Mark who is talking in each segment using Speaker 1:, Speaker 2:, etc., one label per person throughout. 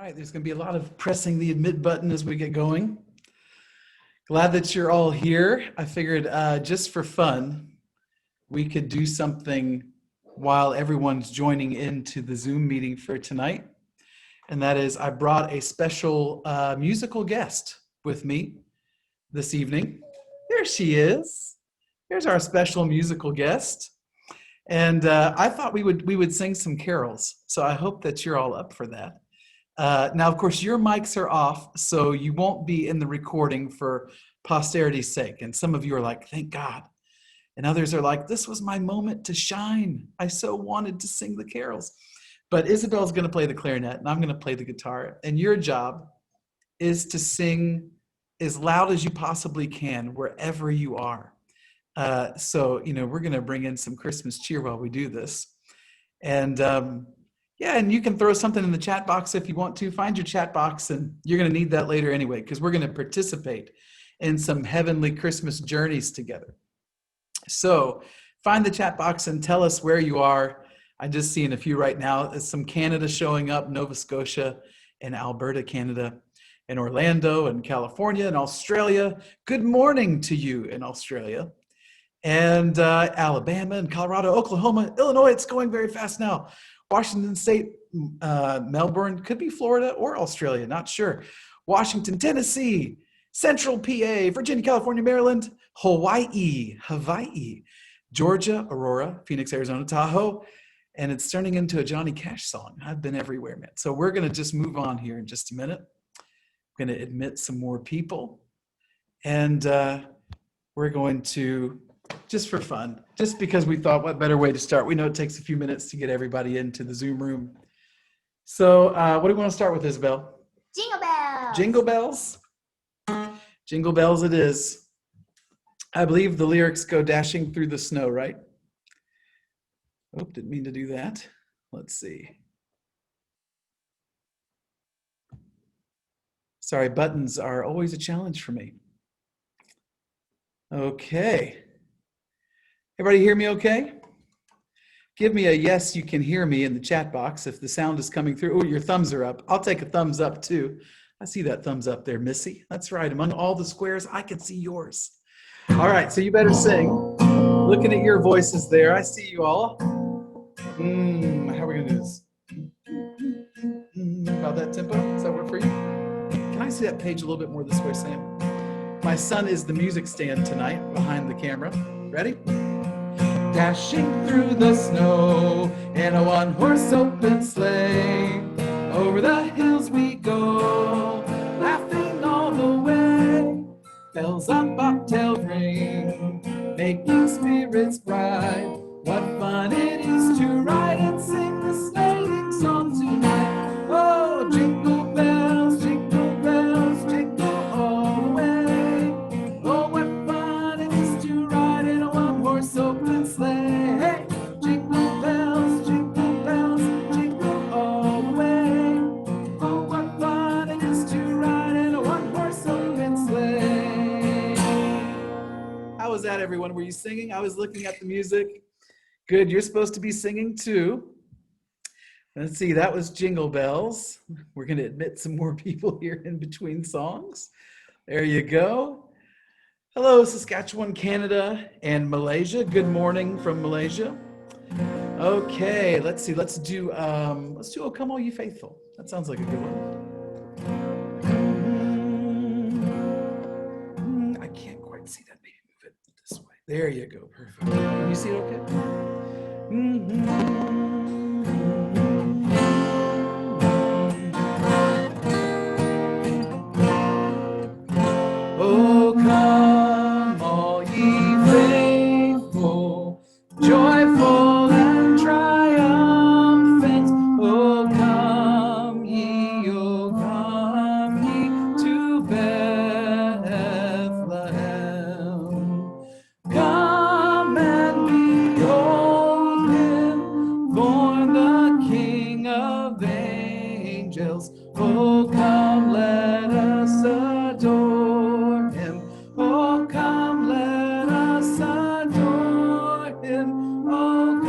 Speaker 1: right, there's going to be a lot of pressing the admit button as we get going. Glad that you're all here. I figured just for fun, we could do something while everyone's joining into the Zoom meeting for tonight. And that is, I brought a special musical guest with me this evening. There she is. Here's our special musical guest. And I thought we would sing some carols. So I hope that you're all up for that. Now, of course, your mics are off, so you won't be in the recording for posterity's sake. And some of you are like, thank God. And others are like, this was my moment to shine. I so wanted to sing the carols. But Isabel's going to play the clarinet, and I'm going to play the guitar. And your job is to sing as loud as you possibly can wherever you are. So, we're going to bring in some Christmas cheer while we do this. And yeah, and you can throw something in the chat box if you want to. Find your chat box, and you're going to need that later anyway, because we're going to participate in some heavenly Christmas journeys together. So find the chat box and tell us where you are. I'm just seeing a few right now. There's some Canada showing up, Nova Scotia and Alberta, Canada, and Orlando and California and Australia. Good morning to you in Australia. And Alabama and Colorado, Oklahoma, Illinois. It's going very fast now. Washington State, Melbourne, could be Florida or Australia, not sure. Washington, Tennessee, Central PA, Virginia, California, Maryland, Hawaii, Georgia, Aurora, Phoenix, Arizona, Tahoe, and it's turning into a Johnny Cash song. I've been everywhere, man. So we're going to just move on here in just a minute. I'm going to admit some more people, and we're going to, just for fun, just because we thought what better way to start. We know it takes a few minutes to get everybody into the Zoom room. So what do we want to start with, Isabel?
Speaker 2: Jingle bells.
Speaker 1: Jingle bells? Jingle bells it is. I believe the lyrics go dashing through the snow, right? Oh, didn't mean to do that. Let's see. Sorry, buttons are always a challenge for me. Okay. Everybody hear me okay? Give me a yes, you can hear me in the chat box if the sound is coming through. Oh, your thumbs are up. I'll take a thumbs up too. I see that thumbs up there, Missy. That's right. Among all the squares, I can see yours. All right, so you better sing. Looking at your voices there, I see you all. How are we gonna do this? About that tempo? Does that work for you? Can I see that page a little bit more this way, Sam? My son is the music stand tonight behind the camera. Ready? Dashing through the snow in a one-horse open sleigh. Over the hills we go, laughing all the way. Bells on bobtail ring, making spirits bright. What fun it is to ride and sing the sleighing song tonight. Oh, jingle bells, jingle all the way. Oh, what fun it is to ride in a one-horse open sleigh. Hey, jingle bells, jingle all the way. Oh, what fun it is to ride in a one-horse open sleigh. How was that, everyone? Were you singing? I was looking at the music. Good, you're supposed to be singing too. Let's see, that was Jingle Bells. We're going to admit some more people here in between songs. There you go. Hello, Saskatchewan, Canada, and Malaysia. Good morning from Malaysia. Okay, let's see. Let's do "O Come All Ye Faithful." That sounds like a good one. I can't quite see that. Maybe move it this way. There you go. Perfect. Can you see it okay? Oh, come all ye faithful, joyful and triumphant. Oh, come ye to Bethlehem. Come and behold him, born the King of angels. Oh, come, let us adore him. Oh, come, let us adore him. Oh,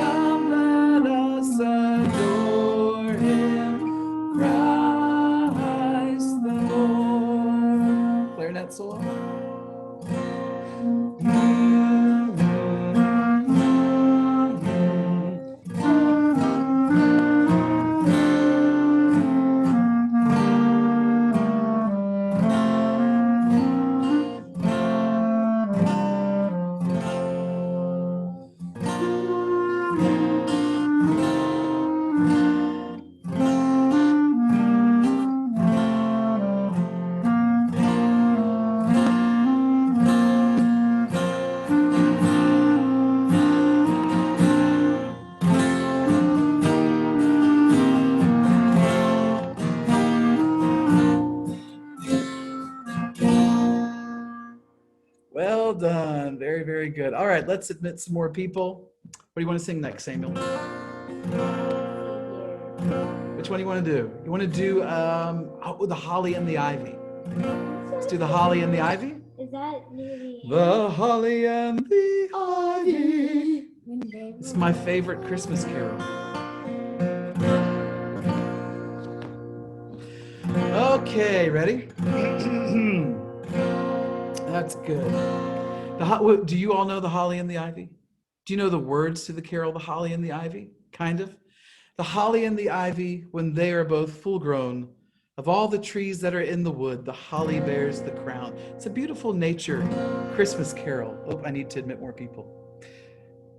Speaker 1: Very good. All right, let's admit some more people. What do you want to sing next, Samuel? Which one do you want to do? You want to do the Holly and the Ivy? Let's do the Holly and the Ivy.
Speaker 2: Is that nearly
Speaker 1: The Holly and the Ivy. It's my favorite Christmas carol. Okay, ready? That's good. Do you all know the Holly and the Ivy? Do you know the words to the carol, the Holly and the Ivy? Kind of. The holly and the ivy, when they are both full grown, of all the trees that are in the wood, the holly bears the crown. It's a beautiful nature Christmas carol. Oh, I need to admit more people.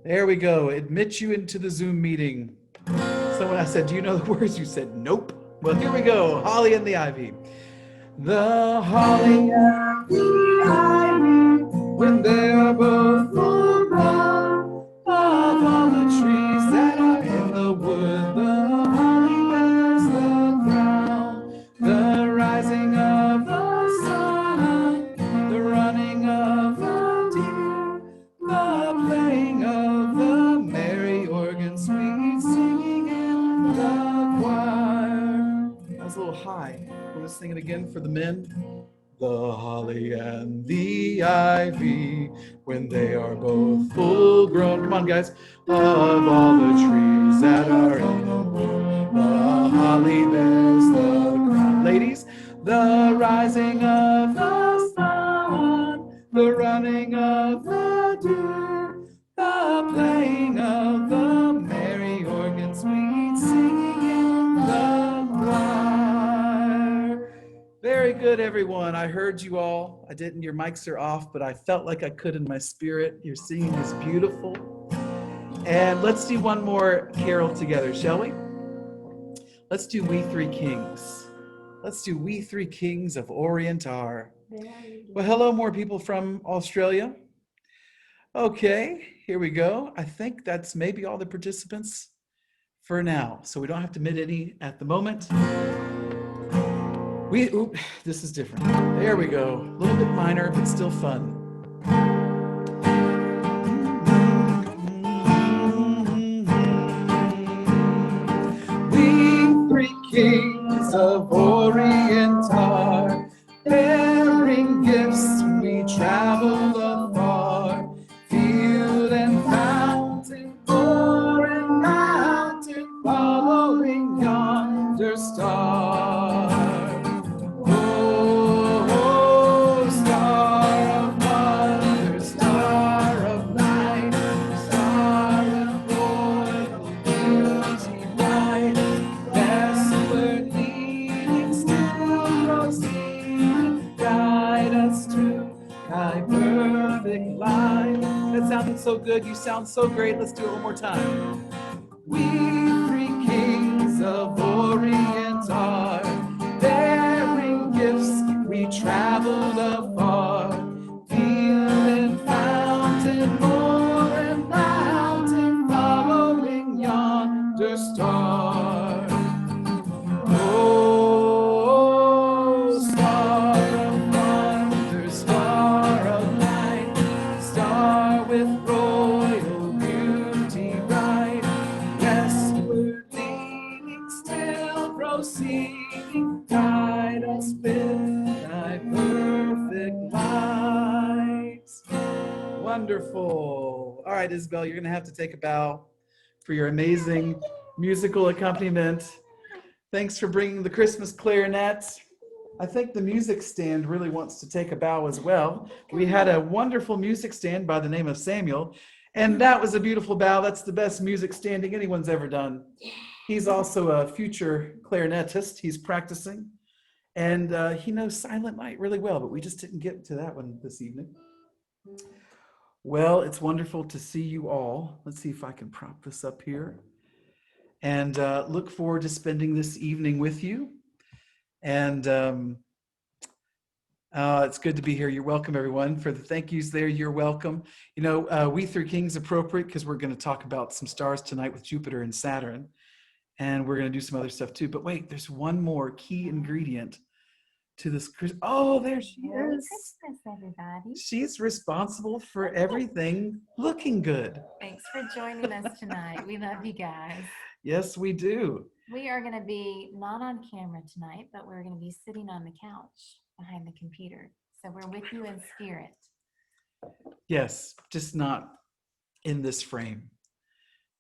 Speaker 1: There we go. Admit you into the Zoom meeting. So when I said, do you know the words? You said, nope. Well, here we go. Holly and the ivy. The holly and the ivy, when they are both full grown, of all the trees that are in the wood, the holly bears the crown. The rising of the sun, the running of the deer, the playing of the merry organ, sweet singing in the choir. That was a little high. Want to sing it again for the men? The holly and the ivy, when they are both full grown. Come on, guys. Of all the trees that are in the wood, the holly bears the crown. Ladies, the rising of the sun, the running of the deer, the playing of the merry organ, sweet singing in the choir. Very good, everyone. I heard you all. I didn't, your mics are off, but I felt like I could in my spirit. Your singing is beautiful. And let's do one more carol together, shall we? Let's do We Three Kings. Let's do We Three Kings of Orient are. Well, hello, more people from Australia. Okay, here we go. I think that's maybe all the participants for now. So we don't have to admit any at the moment. This is different. There we go. A little bit minor, but still fun. We three kings of Orient are, bearing gifts we travel afar, field and fountain, for and mountain, following yonder star. So good, you sound so great. Let's do it one more time. We three kings of Orient are, bearing gifts we traveled afar, field and fountain, moor and mountain, following yonder star. Oh, star of wonder, star of light, star with royal beauty bright, westward leaning, still proceeding, guide us with thy perfect light. Wonderful. All right, Isabel, you're going to have to take a bow for your amazing musical accompaniment. Thanks for bringing the Christmas clarinet. I think the music stand really wants to take a bow as well. We had a wonderful music stand by the name of Samuel, and that was a beautiful bow. That's the best music standing anyone's ever done. He's also a future clarinetist. He's practicing, and he knows Silent Night really well, but we just didn't get to that one this evening. Well, it's wonderful to see you all. Let's see if I can prop this up here. And look forward to spending this evening with you. And it's good to be here. You're welcome, everyone. For the thank yous there, you're welcome. You know, We Three Kings appropriate because we're going to talk about some stars tonight with Jupiter and Saturn. And we're going to do some other stuff too. But wait, there's one more key ingredient to this. Oh, there she
Speaker 2: Merry
Speaker 1: is.
Speaker 2: Christmas, everybody.
Speaker 1: She's responsible for everything looking good.
Speaker 2: Thanks for joining us tonight. We love you guys.
Speaker 1: Yes, we do.
Speaker 2: We are going to be not on camera tonight, but we're going to be sitting on the couch behind the computer. So we're with you in spirit.
Speaker 1: Yes, just not in this frame.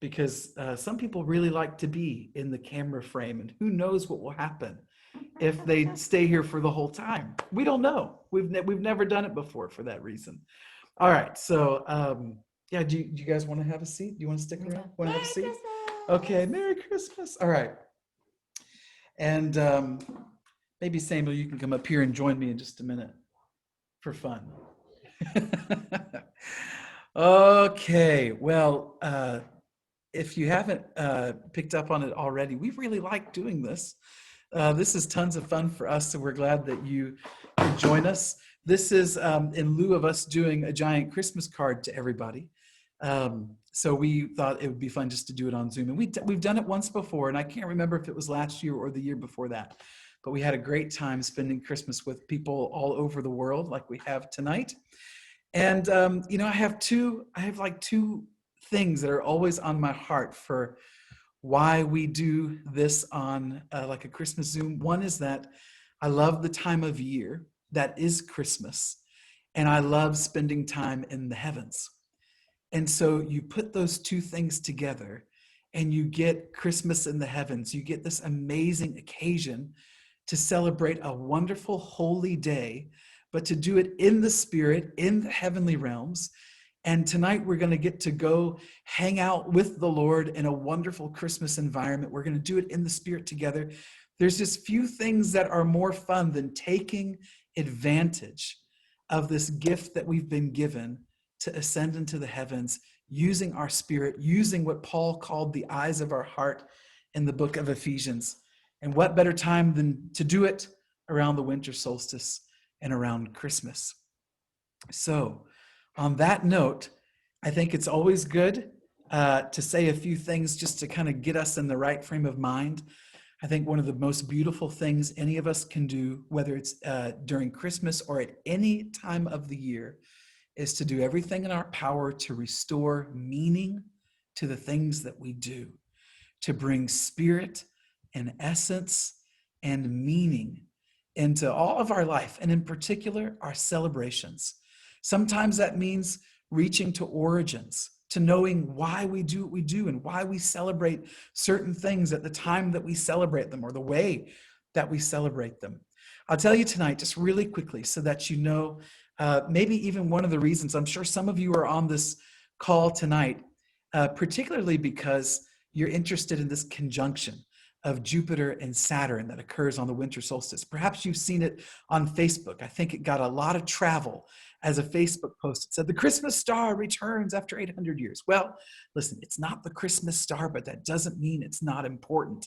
Speaker 1: Because some people really like to be in the camera frame, and who knows what will happen if they stay here for the whole time. We don't know. We've never done it before for that reason. All right, so yeah, do you guys want to have a seat? Do you want to stick around? Want to have a seat?
Speaker 2: Christmas!
Speaker 1: Okay, Merry Christmas. All right. And maybe Samuel, you can come up here and join me in just a minute for fun. Okay, well, if you haven't picked up on it already, we really like doing this. This is tons of fun for us, so we're glad that you could join us. This is in lieu of us doing a giant Christmas card to everybody. So we thought it would be fun just to do it on Zoom. And we've done it once before, and I can't remember if it was last year or the year before that. But we had a great time spending Christmas with people all over the world like we have tonight. And, you know, I have like two things that are always on my heart for why we do this on like a Christmas Zoom. One is that I love the time of year that is Christmas, and I love spending time in the heavens. And so you put those two things together and you get Christmas in the heavens. You get this amazing occasion to celebrate a wonderful holy day, but to do it in the spirit, in the heavenly realms. And tonight we're going to get to go hang out with the Lord in a wonderful Christmas environment. We're going to do it in the spirit together. There's just few things that are more fun than taking advantage of this gift that we've been given to ascend into the heavens, using our spirit, using what Paul called the eyes of our heart in the book of Ephesians. And what better time than to do it around the winter solstice and around Christmas. So on that note, I think it's always good to say a few things just to kind of get us in the right frame of mind. I think one of the most beautiful things any of us can do, whether it's during Christmas or at any time of the year, is to do everything in our power to restore meaning to the things that we do, to bring spirit and essence and meaning into all of our life, and in particular, our celebrations. Sometimes that means reaching to origins, to knowing why we do what we do and why we celebrate certain things at the time that we celebrate them or the way that we celebrate them. I'll tell you tonight, just really quickly, so that you know, maybe even one of the reasons, I'm sure some of you are on this call tonight, particularly because you're interested in this conjunction of Jupiter and Saturn that occurs on the winter solstice. Perhaps you've seen it on Facebook. I think it got a lot of travel as a Facebook post. It said, the Christmas star returns after 800 years. Well, listen, it's not the Christmas star, but that doesn't mean it's not important.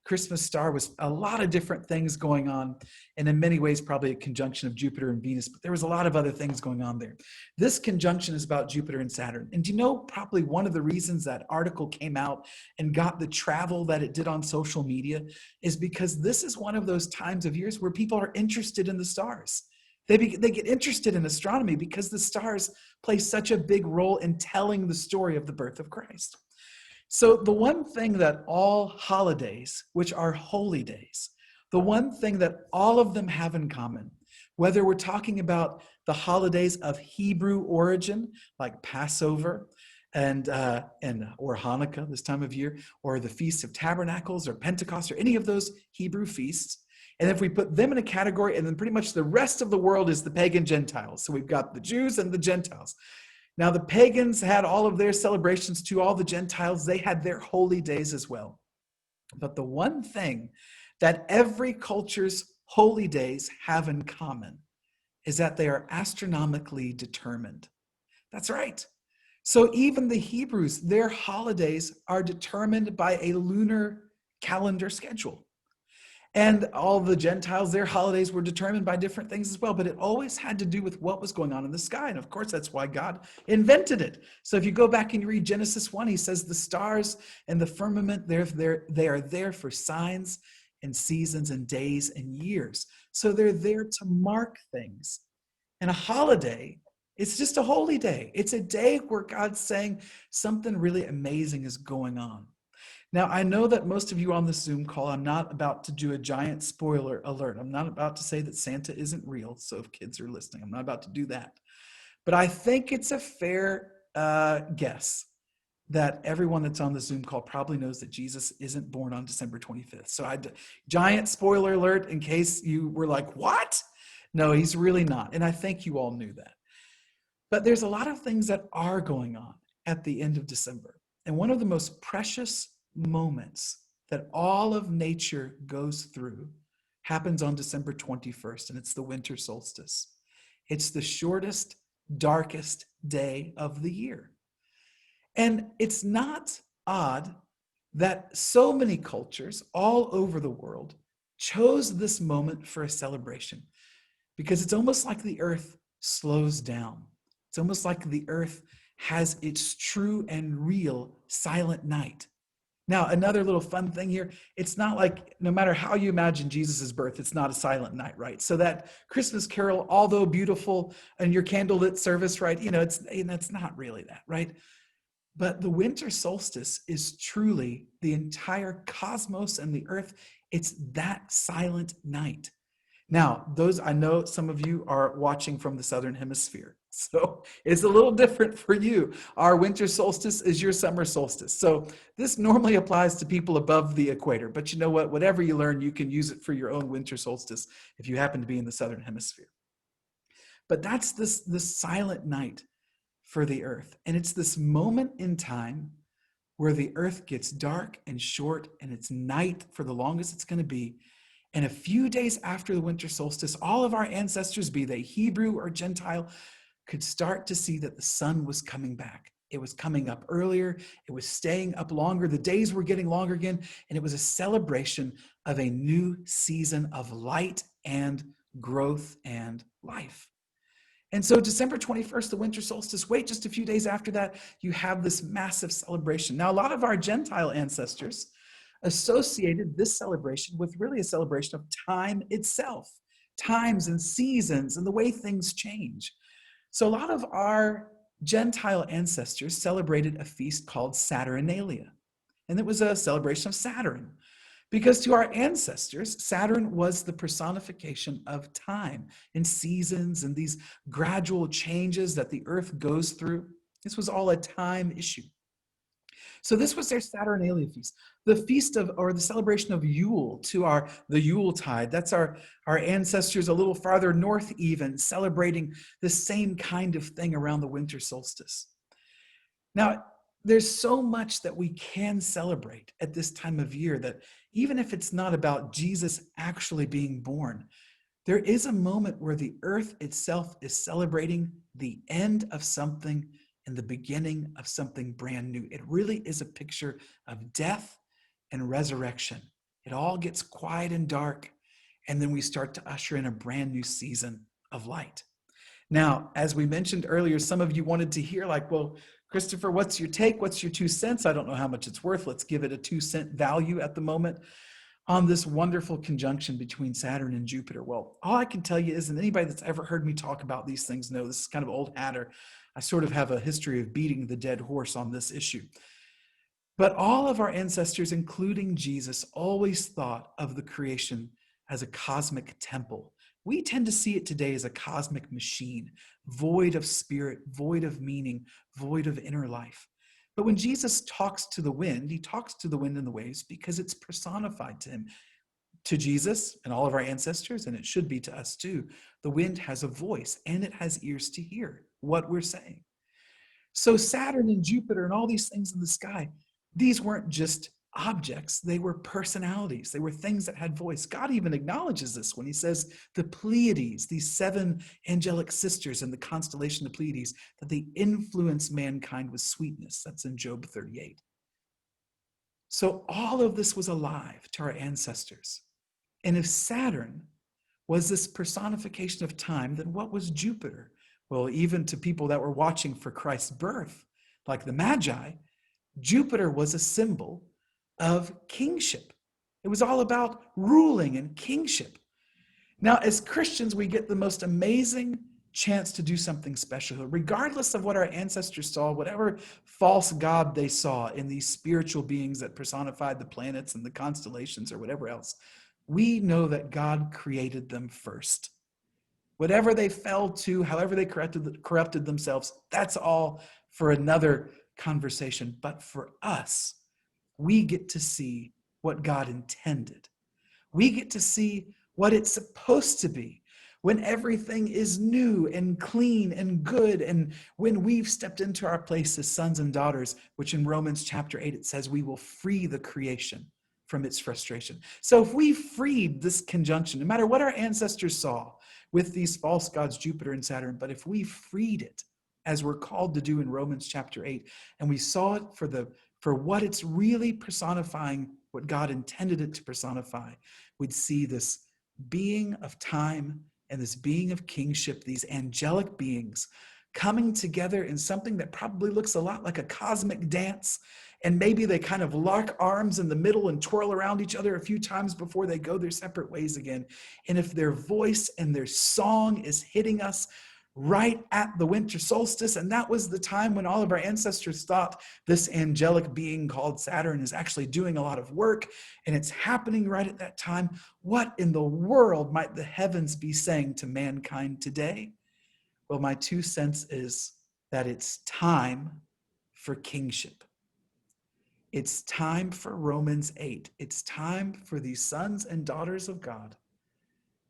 Speaker 1: Christmas star was a lot of different things going on, and in many ways probably a conjunction of Jupiter and Venus, but there was a lot of other things going on there. This conjunction is about Jupiter and Saturn. And do you know probably one of the reasons that article came out and got the travel that it did on social media is because this is one of those times of years where people are interested in the stars. They get interested in astronomy because the stars play such a big role in telling the story of the birth of Christ. So the one thing that all holidays, which are holy days, the one thing that all of them have in common, whether we're talking about the holidays of Hebrew origin, like Passover and or Hanukkah this time of year, or the Feast of Tabernacles or Pentecost or any of those Hebrew feasts, and if we put them in a category, and then pretty much the rest of the world is the pagan Gentiles. So we've got the Jews and the Gentiles. Now, the pagans had all of their celebrations too. All the Gentiles, they had their holy days as well. But the one thing that every culture's holy days have in common is that they are astronomically determined. That's right. So even the Hebrews, their holidays are determined by a lunar calendar schedule. And all the Gentiles, their holidays were determined by different things as well, but it always had to do with what was going on in the sky. And of course, that's why God invented it. So if you go back and you read Genesis 1, he says the stars and the firmament, they are there for signs and seasons and days and years. So they're there to mark things. And a holiday, it's just a holy day. It's a day where God's saying something really amazing is going on. Now, I know that most of you on this Zoom call, I'm not about to do a giant spoiler alert. I'm not about to say that Santa isn't real. So if kids are listening, I'm not about to do that. But I think it's a fair guess that everyone that's on the Zoom call probably knows that Jesus isn't born on December 25th. So giant spoiler alert in case you were like, what? No, he's really not. And I think you all knew that. But there's a lot of things that are going on at the end of December. And one of the most precious moments that all of nature goes through happens on December 21st, and it's the winter solstice. It's the shortest, darkest day of the year. And it's not odd that so many cultures all over the world chose this moment for a celebration, because it's almost like the earth slows down. It's almost like the earth has its true and real silent night. Now, another little fun thing here, it's not like no matter how you imagine Jesus's birth, it's not a silent night, right? So that Christmas carol, although beautiful, and your candlelit service, right? It's not really that, right? But the winter solstice is truly the entire cosmos and the earth. It's that silent night. Now, I know some of you are watching from the Southern Hemisphere, so it's a little different for you. Our winter solstice is your summer solstice. So this normally applies to people above the equator, but you know what? Whatever you learn, you can use it for your own winter solstice if you happen to be in the Southern Hemisphere. But that's this silent night for the earth. And it's this moment in time where the earth gets dark and short, and it's night for the longest it's going to be. And a few days after the winter solstice, all of our ancestors, be they Hebrew or Gentile, could start to see that the sun was coming back. It was coming up earlier. It was staying up longer. The days were getting longer again. And it was a celebration of a new season of light and growth and life. And so December 21st, the winter solstice, wait just a few days after that, you have this massive celebration. Now, a lot of our Gentile ancestors associated this celebration with really a celebration of time itself, times and seasons and the way things change. So a lot of our Gentile ancestors celebrated a feast called Saturnalia, and it was a celebration of Saturn, because to our ancestors, Saturn was the personification of time and seasons and these gradual changes that the earth goes through. This was all a time issue. So this was their Saturnalia feast, the feast of, or the celebration of Yule, the Yuletide. That's our ancestors a little farther north even, celebrating the same kind of thing around the winter solstice. Now, there's so much that we can celebrate at this time of year that even if it's not about Jesus actually being born, there is a moment where the earth itself is celebrating the end of something and the beginning of something brand new. It really is a picture of death and resurrection. It all gets quiet and dark, and then we start to usher in a brand new season of light. Now, as we mentioned earlier, some of you wanted to hear like, well, Christopher, what's your take? What's your 2 cents? I don't know how much it's worth. Let's give it a 2-cent value at the moment on this wonderful conjunction between Saturn and Jupiter. Well, all I can tell you is, and anybody that's ever heard me talk about these things know this is kind of old hatter. I sort of have a history of beating the dead horse on this issue. But all of our ancestors, including Jesus, always thought of the creation as a cosmic temple. We tend to see it today as a cosmic machine, void of spirit, void of meaning, void of inner life. But when Jesus talks to the wind, he talks to the wind and the waves because it's personified to him. To Jesus and all of our ancestors, and it should be to us too, the wind has a voice and it has ears to hear what we're saying. So Saturn and Jupiter and all these things in the sky, these weren't just objects, they were personalities. They were things that had voice. God even acknowledges this when he says the Pleiades, these 7 angelic sisters in the constellation of Pleiades, that they influence mankind with sweetness. That's in Job 38. So all of this was alive to our ancestors. And if Saturn was this personification of time, then what was Jupiter? Well, even to people that were watching for Christ's birth, like the Magi, Jupiter was a symbol of kingship. It was all about ruling and kingship. Now, as Christians, we get the most amazing chance to do something special. Regardless of what our ancestors saw, whatever false god they saw in these spiritual beings that personified the planets and the constellations or whatever else, we know that God created them first. Whatever they fell to, however they corrupted themselves, that's all for another conversation. But for us, we get to see what God intended. We get to see what it's supposed to be when everything is new and clean and good, and when we've stepped into our place as sons and daughters, which in Romans chapter 8, it says we will free the creation from its frustration. So if we freed this conjunction, no matter what our ancestors saw with these false gods, Jupiter and Saturn, but if we freed it, as we're called to do in Romans chapter 8, and we saw it for what it's really personifying, what God intended it to personify, we'd see this being of time and this being of kingship, these angelic beings coming together in something that probably looks a lot like a cosmic dance. And maybe they kind of lock arms in the middle and twirl around each other a few times before they go their separate ways again. And if their voice and their song is hitting us right at the winter solstice, and that was the time when all of our ancestors thought this angelic being called Saturn is actually doing a lot of work, and it's happening right at that time, what in the world might the heavens be saying to mankind today? Well, my 2 cents is that it's time for kingship. It's time for Romans 8. It's time for these sons and daughters of God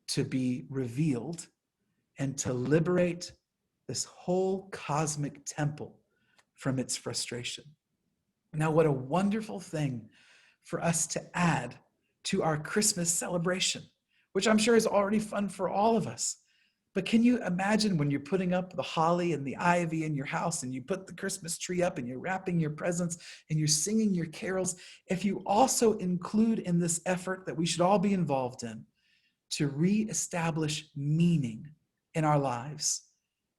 Speaker 1: to be revealed and to liberate this whole cosmic temple from its frustration. Now, what a wonderful thing for us to add to our Christmas celebration, which I'm sure is already fun for all of us. But can you imagine when you're putting up the holly and the ivy in your house, and you put the Christmas tree up and you're wrapping your presents and you're singing your carols, if you also include in this effort that we should all be involved in to reestablish meaning in our lives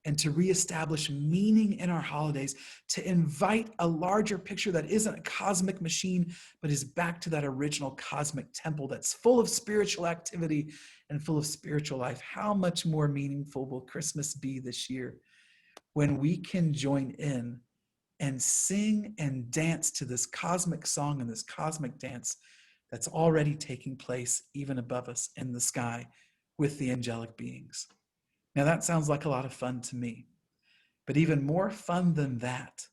Speaker 1: and to reestablish meaning in our holidays, to invite a larger picture that isn't a cosmic machine, but is back to that original cosmic temple that's full of spiritual activity and full of spiritual life. How much more meaningful will Christmas be this year when we can join in and sing and dance to this cosmic song and this cosmic dance that's already taking place even above us in the sky with the angelic beings? Now that sounds like a lot of fun to me, but even more fun than that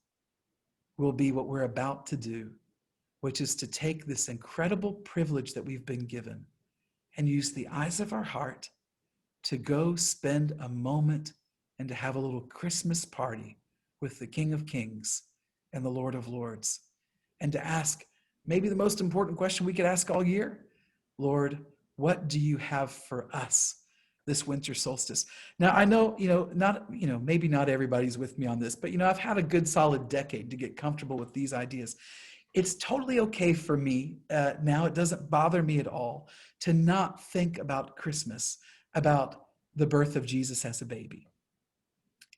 Speaker 1: will be what we're about to do, which is to take this incredible privilege that we've been given and use the eyes of our heart to go spend a moment and to have a little Christmas party with the King of Kings and the Lord of Lords, and to ask maybe the most important question we could ask all year: Lord, what do you have for us this winter solstice? Now, I know, maybe not everybody's with me on this, but, I've had a good solid decade to get comfortable with these ideas. It's totally okay for me now. It doesn't bother me at all to not think about Christmas, about the birth of Jesus as a baby.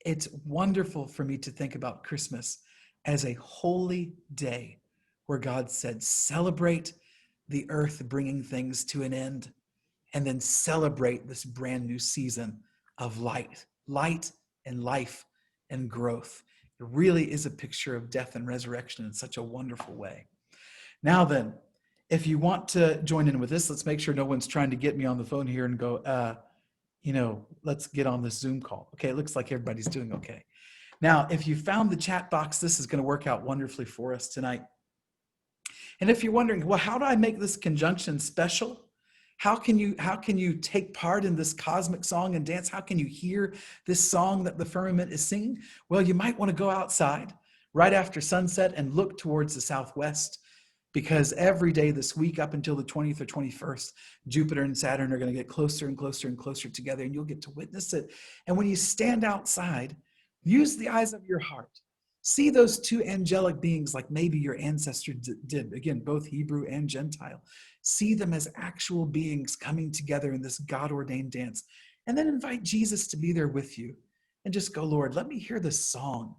Speaker 1: It's wonderful for me to think about Christmas as a holy day where God said, celebrate the earth bringing things to an end, and then celebrate this brand new season of light and life and growth. It really is a picture of death and resurrection in such a wonderful way. Now then, if you want to join in with this, let's make sure no one's trying to get me on the phone here and go, let's get on this Zoom call. Okay, it looks like everybody's doing okay. Now, if you found the chat box, this is going to work out wonderfully for us tonight. And if you're wondering, well, how do I make this conjunction special? How can you take part in this cosmic song and dance? How can you hear this song that the firmament is singing? Well, you might want to go outside right after sunset and look towards the southwest, because every day this week up until the 20th or 21st, Jupiter and Saturn are going to get closer and closer and closer together, and you'll get to witness it. And when you stand outside, use the eyes of your heart. See those two angelic beings like maybe your ancestor did. Again, both Hebrew and Gentile. See them as actual beings coming together in this God-ordained dance. And then invite Jesus to be there with you. And just go, Lord, let me hear this song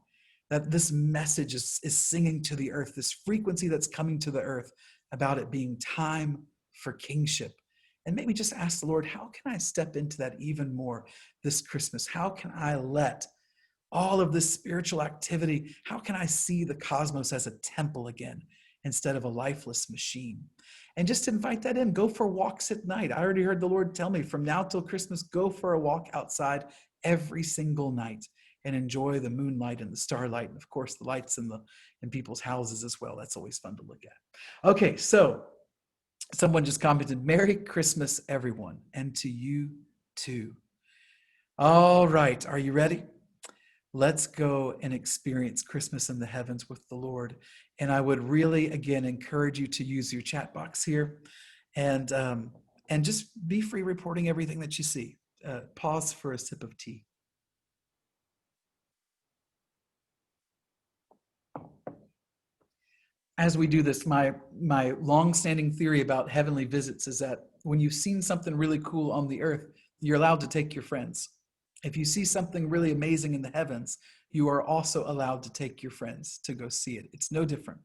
Speaker 1: that this message is singing to the earth, this frequency that's coming to the earth about it being time for kingship. And maybe just ask the Lord, how can I step into that even more this Christmas? How can I let all of this spiritual activity, how can I see the cosmos as a temple again instead of a lifeless machine? And just invite that in. Go for walks at night. I already heard the Lord tell me from now till Christmas, go for a walk outside every single night and enjoy the moonlight and the starlight, and of course the lights in people's houses as well. That's always fun to look at. Okay, so someone just commented, Merry Christmas, everyone, and to you too. All right, are you ready? Let's go and experience Christmas in the heavens with the Lord. And I would really, again, encourage you to use your chat box here and just be free reporting everything that you see. Pause for a sip of tea. As we do this, my long-standing theory about heavenly visits is that when you've seen something really cool on the earth, you're allowed to take your friends. If you see something really amazing in the heavens, you are also allowed to take your friends to go see it. It's no different.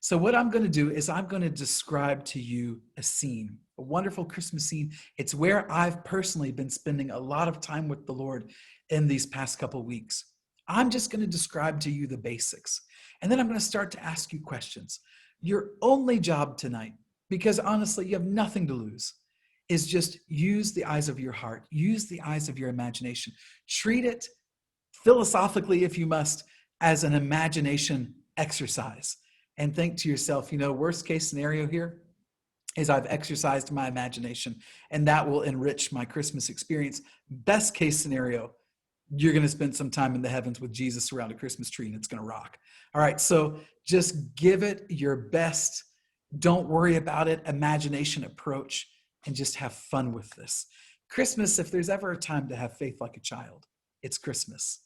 Speaker 1: So what I'm going to do is I'm going to describe to you a scene, a wonderful Christmas scene. It's where I've personally been spending a lot of time with the Lord in these past couple weeks. I'm just going to describe to you the basics. And then I'm going to start to ask you questions. Your only job tonight, because honestly, you have nothing to lose, is just use the eyes of your heart, use the eyes of your imagination. Treat it philosophically, if you must, as an imagination exercise. And think to yourself, worst case scenario here is I've exercised my imagination and that will enrich my Christmas experience. Best case scenario, you're going to spend some time in the heavens with Jesus around a Christmas tree and it's going to rock. All right, so just give it your best. Don't worry about it. Imagination approach and just have fun with this. Christmas, if there's ever a time to have faith like a child, it's Christmas.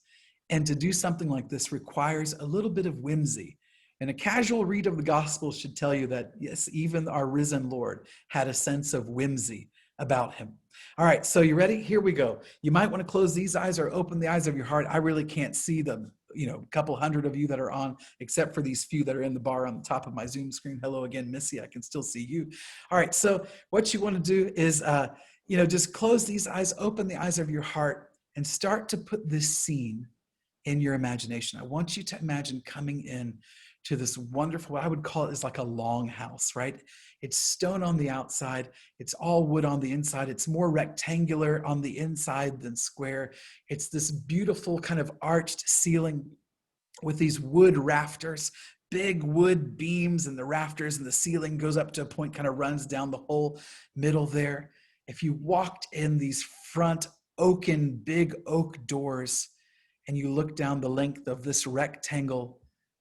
Speaker 1: And to do something like this requires a little bit of whimsy. And a casual read of the Gospel should tell you that, yes, even our risen Lord had a sense of whimsy about him. All right, so you ready? Here we go. You might want to close these eyes or open the eyes of your heart. I really can't see them, a couple hundred of you that are on, except for these few that are in the bar on the top of my Zoom screen. Hello again, Missy. I can still see you. All right, so what you want to do is, just close these eyes, open the eyes of your heart, and start to put this scene in your imagination. I want you to imagine coming in to this wonderful, what I would call it is like a long house, right? It's stone on the outside. It's all wood on the inside. It's more rectangular on the inside than square. It's this beautiful kind of arched ceiling with these wood rafters, big wood beams and the rafters, and the ceiling goes up to a point, kind of runs down the whole middle there. If you walked in these front big oak doors and you look down the length of this rectangle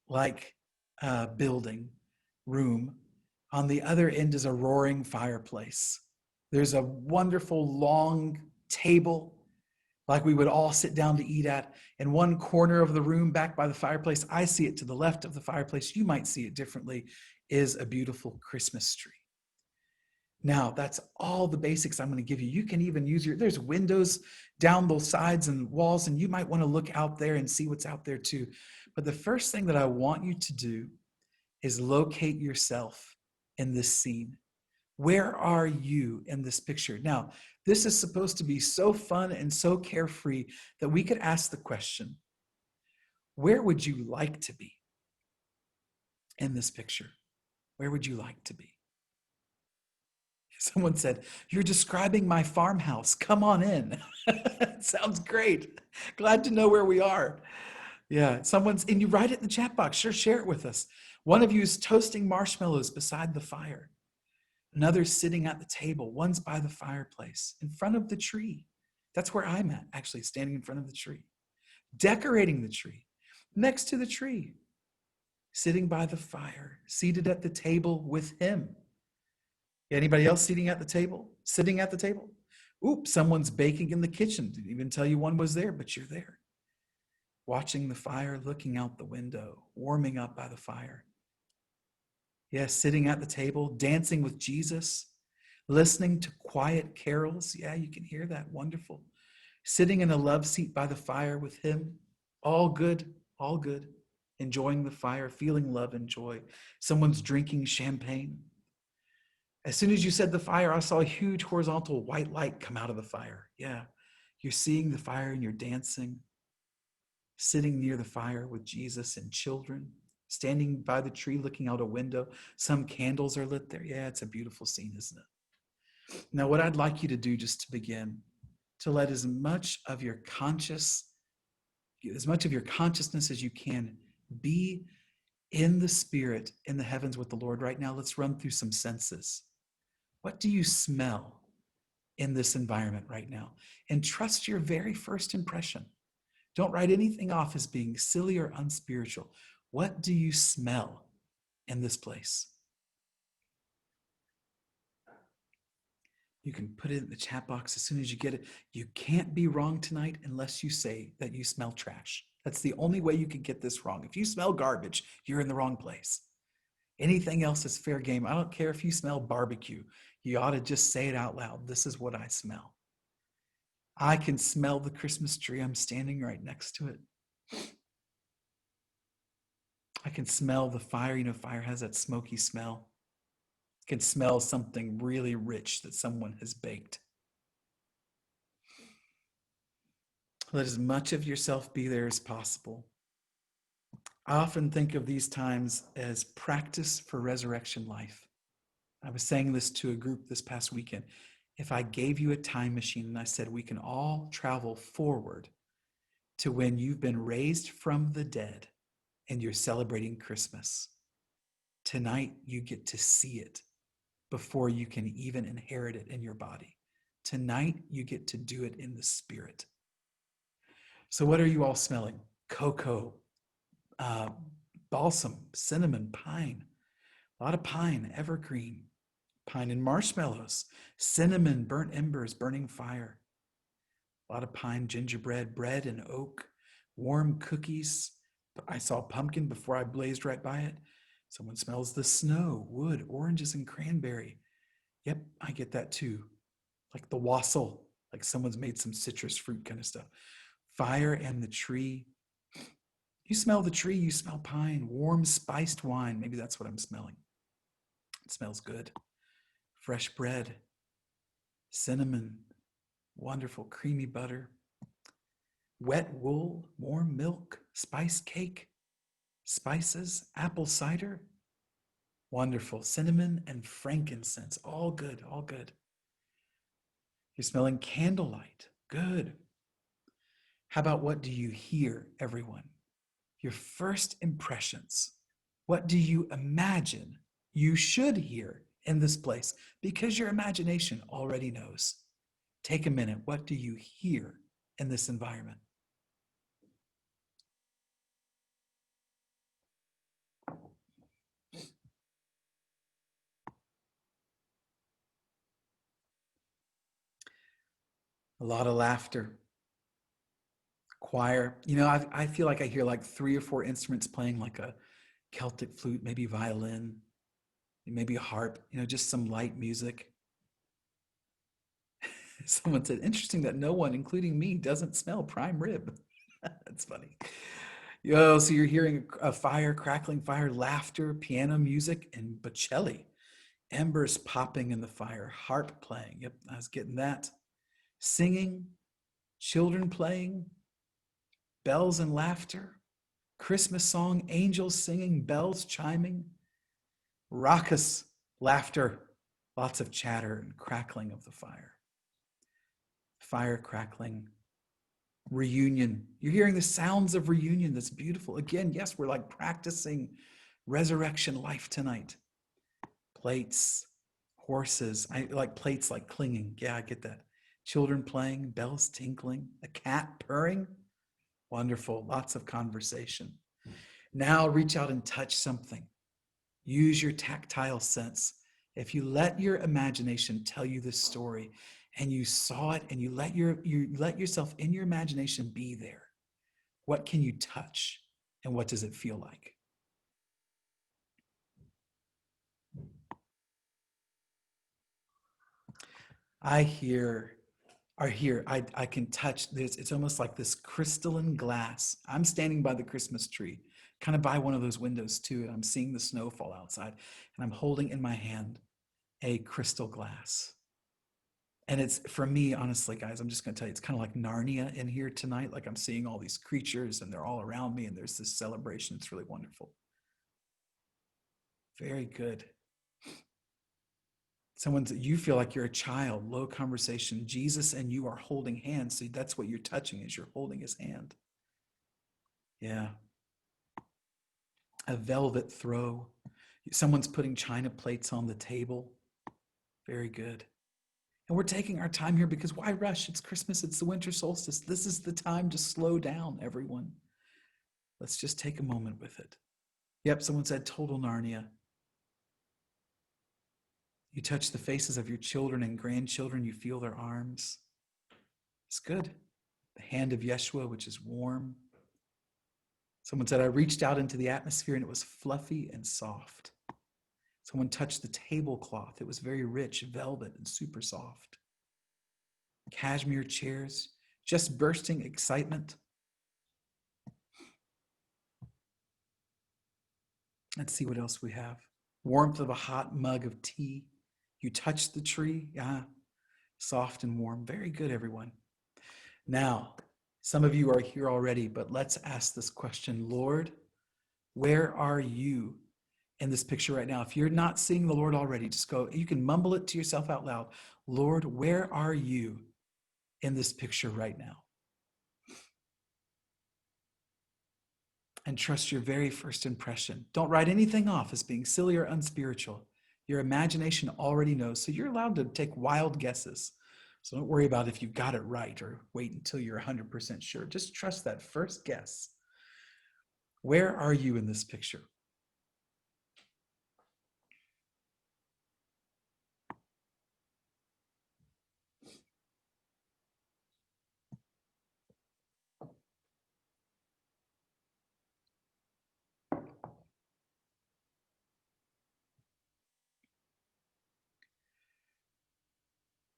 Speaker 1: like building room, on the other end is a roaring fireplace. There's a wonderful long table like we would all sit down to eat at. In one corner of the room back by the fireplace, I see it to the left of the fireplace, you might see it differently, is a beautiful Christmas tree. Now, that's all the basics I'm going to give you. You can even use there's windows down both sides and walls, and you might want to look out there and see what's out there too. But the first thing that I want you to do is locate yourself in this scene. Where are you in this picture? Now, this is supposed to be so fun and so carefree that we could ask the question, where would you like to be in this picture? Where would you like to be? Someone said, you're describing my farmhouse. Come on in. Sounds great. Glad to know where we are. Yeah, and you write it in the chat box. Sure, share it with us. One of you is toasting marshmallows beside the fire. Another's sitting at the table. One's by the fireplace, in front of the tree. That's where I'm at, actually, standing in front of the tree. Decorating the tree, next to the tree. Sitting by the fire, seated at the table with him. Anybody else sitting at the table? Oops, someone's baking in the kitchen. Didn't even tell you one was there, but you're there. Watching the fire, looking out the window, warming up by the fire. Yes, sitting at the table, dancing with Jesus, listening to quiet carols. Yeah, you can hear that. Wonderful. Sitting in a love seat by the fire with him. All good, all good. Enjoying the fire, feeling love and joy. Someone's drinking champagne. As soon as you said the fire, I saw a huge horizontal white light come out of the fire. Yeah, you're seeing the fire and you're dancing, sitting near the fire with Jesus and children, standing by the tree looking out a window. Some candles are lit there. Yeah, it's a beautiful scene, isn't it? Now, what I'd like you to do just to begin, to let as much of your consciousness as you can be in the spirit, in the heavens with the Lord right now. Let's run through some senses. What do you smell in this environment right now? And trust your very first impression. Don't write anything off as being silly or unspiritual. What do you smell in this place? You can put it in the chat box as soon as you get it. You can't be wrong tonight unless you say that you smell trash. That's the only way you can get this wrong. If you smell garbage, you're in the wrong place. Anything else is fair game. I don't care if you smell barbecue. You ought to just say it out loud. This is what I smell. I can smell the Christmas tree. I'm standing right next to it. I can smell the fire. You know, fire has that smoky smell. I can smell something really rich that someone has baked. Let as much of yourself be there as possible. I often think of these times as practice for resurrection life. I was saying this to a group this past weekend. If I gave you a time machine and I said we can all travel forward to when you've been raised from the dead and you're celebrating Christmas, tonight you get to see it before you can even inherit it in your body. Tonight you get to do it in the spirit. So what are you all smelling? Cocoa, balsam, cinnamon, pine. A lot of pine, evergreen, pine and marshmallows, cinnamon, burnt embers, burning fire. A lot of pine, gingerbread, bread and oak, warm cookies. I saw pumpkin before I blazed right by it. Someone smells the snow, wood, oranges, and cranberry. Yep, I get that too. Like the wassail, like someone's made some citrus fruit kind of stuff. Fire and the tree. You smell the tree, you smell pine, warm spiced wine. Maybe that's what I'm smelling. It smells good. Fresh bread, cinnamon, wonderful creamy butter, wet wool, warm milk, spice cake, spices, apple cider, wonderful, cinnamon and frankincense, all good, all good. You're smelling candlelight, good. How about what do you hear, everyone? Your first impressions. What do you imagine you should hear in this place? Because your imagination already knows. Take a minute. What do you hear in this environment? A lot of laughter. Choir. You know, I feel like I hear like 3 or 4 instruments playing, like a Celtic flute, maybe violin, maybe a harp, you know, just some light music. Someone said, interesting that no one, including me, doesn't smell prime rib. That's funny. Yo, so you're hearing a fire, crackling fire, laughter, piano music, and Bocelli. Embers popping in the fire, harp playing. Yep, I was getting that. Singing, children playing, bells and laughter, Christmas song, angels singing, bells chiming, raucous laughter, lots of chatter and crackling of the fire. Fire crackling, reunion. You're hearing the sounds of reunion. That's beautiful. Again, yes, we're like practicing resurrection life tonight. Plates, horses. I like plates like clinging. Yeah, I get that. Children playing, bells tinkling, a cat purring. Wonderful. Lots of conversation. Now reach out and touch something. Use your tactile sense. If you let your imagination tell you this story and you saw it and you let yourself in your imagination be there, what can you touch and what does it feel like? I can touch this. It's almost like this crystalline glass. I'm standing by the Christmas tree, kind of by one of those windows too, and I'm seeing the snow fall outside, and I'm holding in my hand a crystal glass. And it's, for me, honestly, guys, I'm just going to tell you, it's kind of like Narnia in here tonight. Like I'm seeing all these creatures and they're all around me and there's this celebration. It's really wonderful. Very good. You feel like you're a child, low conversation. Jesus and you are holding hands. So that's what you're touching, is you're holding his hand. Yeah. A velvet throw. Someone's putting china plates on the table. Very good. And we're taking our time here because why rush? It's Christmas. It's the winter solstice. This is the time to slow down, everyone. Let's just take a moment with it. Yep, someone said total Narnia. You touch the faces of your children and grandchildren. You feel their arms. It's good. The hand of Yeshua, which is warm. Someone said, I reached out into the atmosphere and it was fluffy and soft. Someone touched the tablecloth. It was very rich, velvet and super soft. Cashmere chairs, just bursting excitement. Let's see what else we have. Warmth of a hot mug of tea. You touched the tree. Yeah, soft and warm. Very good, everyone. Now, some of you are here already, but let's ask this question. Lord, where are you in this picture right now? If you're not seeing the Lord already, just go, you can mumble it to yourself out loud. Lord, where are you in this picture right now? And trust your very first impression. Don't write anything off as being silly or unspiritual. Your imagination already knows, so you're allowed to take wild guesses. So don't worry about if you got it right or wait until you're 100% sure. Just trust that first guess. Where are you in this picture?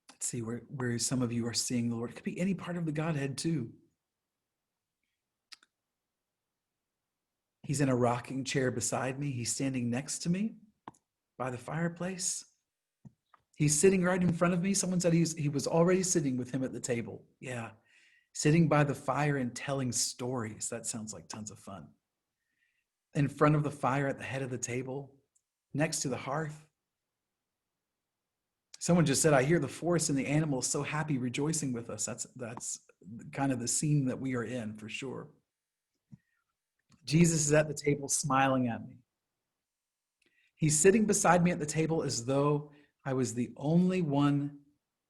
Speaker 1: Let's see where some of you are seeing the Lord. It could be any part of the Godhead too. He's in a rocking chair beside me. He's standing next to me by the fireplace. He's sitting right in front of me. Someone said he was already sitting with him at the table. Yeah, sitting by the fire and telling stories. That sounds like tons of fun. In front of the fire at the head of the table, next to the hearth. Someone just said, I hear the forest and the animals so happy rejoicing with us. That's kind of the scene that we are in for sure. Jesus is at the table smiling at me. He's sitting beside me at the table as though I was the only one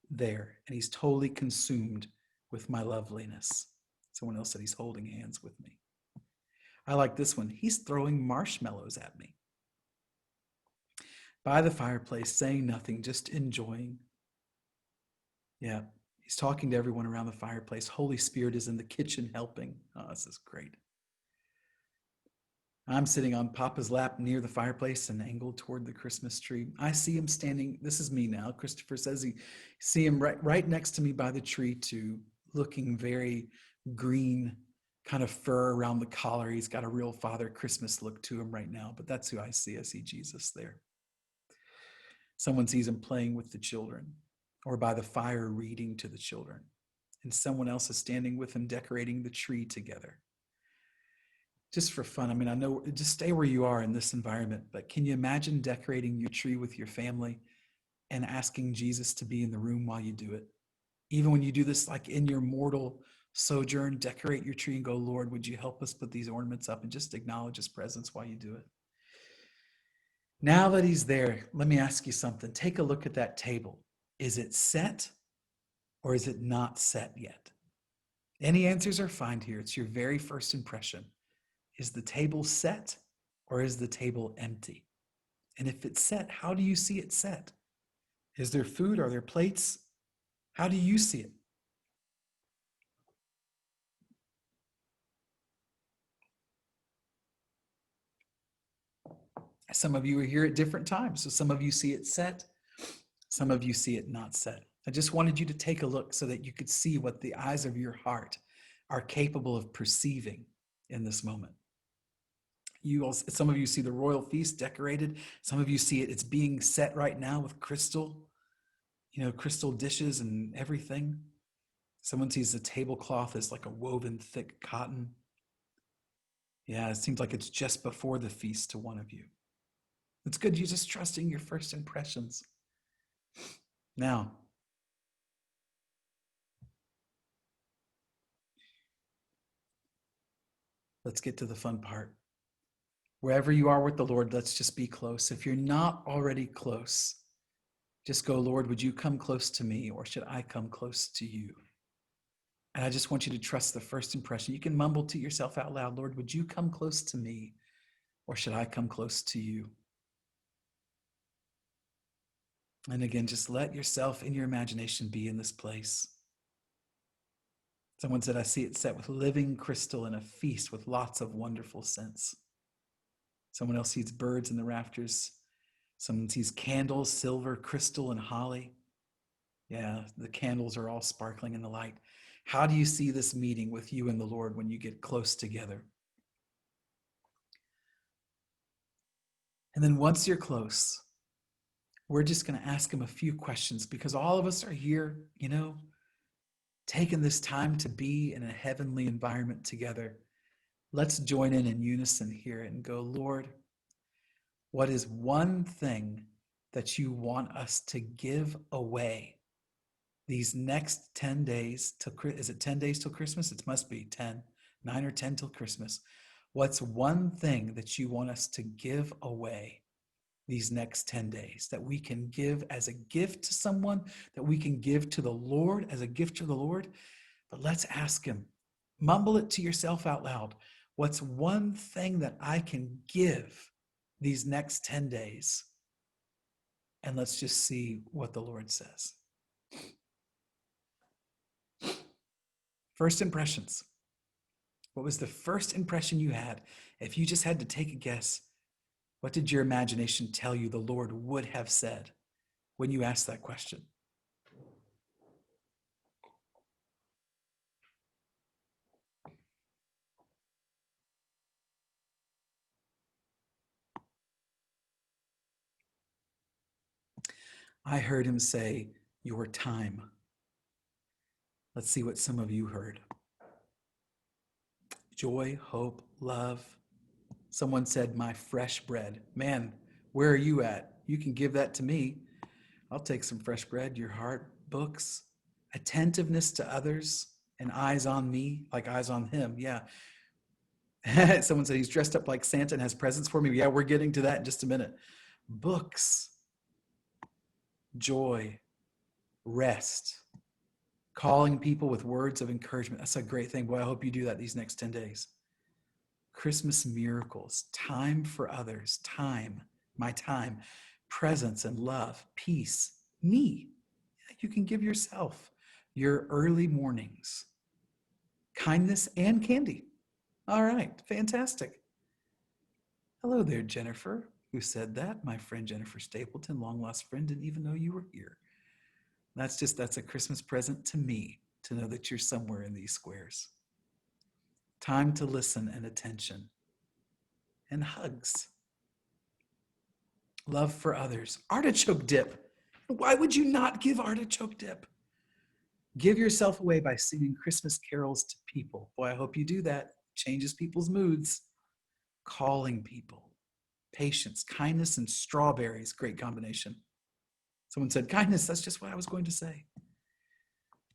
Speaker 1: there, and he's totally consumed with my loveliness. Someone else said he's holding hands with me. I like this one. He's throwing marshmallows at me. By the fireplace, saying nothing, just enjoying. Yeah, he's talking to everyone around the fireplace. Holy Spirit is in the kitchen helping. Oh, this is great. I'm sitting on Papa's lap near the fireplace and angled toward the Christmas tree. I see him standing. This is me now. Christopher says he see him right next to me by the tree too, looking very green, kind of fur around the collar. He's got a real Father Christmas look to him right now, but that's who I see. I see Jesus there. Someone sees him playing with the children or by the fire reading to the children. And someone else is standing with him decorating the tree together. Just for fun. I mean, I know, just stay where you are in this environment, but can you imagine decorating your tree with your family and asking Jesus to be in the room while you do it? Even when you do this, like in your mortal sojourn, decorate your tree and go, Lord, would you help us put these ornaments up, and just acknowledge his presence while you do it. Now that he's there, let me ask you something. Take a look at that table. Is it set or is it not set yet? Any answers are fine here. It's your very first impression. Is the table set or is the table empty? And if it's set, how do you see it set? Is there food? Are there plates? How do you see it? Some of you are here at different times. So some of you see it set, some of you see it not set. I just wanted you to take a look so that you could see what the eyes of your heart are capable of perceiving in this moment. Some of you see the royal feast decorated. Some of you see it's being set right now with crystal, crystal dishes and everything. Someone sees the tablecloth as like a woven thick cotton. Yeah, it seems like it's just before the feast to one of you. It's good you're just trusting your first impressions. Now, let's get to the fun part. Wherever you are with the Lord, let's just be close. If you're not already close, just go, Lord, would you come close to me, or should I come close to you? And I just want you to trust the first impression. You can mumble to yourself out loud, Lord, would you come close to me, or should I come close to you? And again, just let yourself in your imagination be in this place. Someone said, I see it set with living crystal and a feast with lots of wonderful scents. Someone else sees birds in the rafters. Someone sees candles, silver, crystal, and holly. Yeah, the candles are all sparkling in the light. How do you see this meeting with you and the Lord when you get close together? And then once you're close, we're just going to ask him a few questions, because all of us are here, taking this time to be in a heavenly environment together. Let's join in unison here and go, Lord, what is one thing that you want us to give away these next 10 days? Is it 10 days till Christmas? It must be 10, 9 or 10 till Christmas. What's one thing that you want us to give away these next 10 days that we can give as a gift to someone, that we can give to the Lord as a gift to the Lord? But let's ask him. Mumble it to yourself out loud. What's one thing that I can give these next 10 days? And let's just see what the Lord says. First impressions. What was the first impression you had? If you just had to take a guess, what did your imagination tell you the Lord would have said when you asked that question? I heard him say, your time. Let's see what some of you heard. Joy, hope, love. Someone said, my fresh bread. Man, where are you at? You can give that to me. I'll take some fresh bread. Your heart, books, attentiveness to others, and eyes on me, like eyes on him. Yeah. Someone said he's dressed up like Santa and has presents for me. Yeah, we're getting to that in just a minute. Books, joy, rest, calling people with words of encouragement. That's a great thing. Boy, I hope you do that these next 10 days. Christmas miracles, time for others, time, my time, presence and love, peace, me. You can give yourself your early mornings, kindness and candy. All right, fantastic. Hello there, Jennifer. Who said that? My friend Jennifer Stapleton, long lost friend, didn't even know you were here. That's a Christmas present to me to know that you're somewhere in these squares. Time to listen and attention. And hugs. Love for others. Artichoke dip. Why would you not give artichoke dip? Give yourself away by singing Christmas carols to people. Boy, I hope you do that. Changes people's moods. Calling people. Patience, kindness, and strawberries. Great combination. Someone said, kindness, that's just what I was going to say.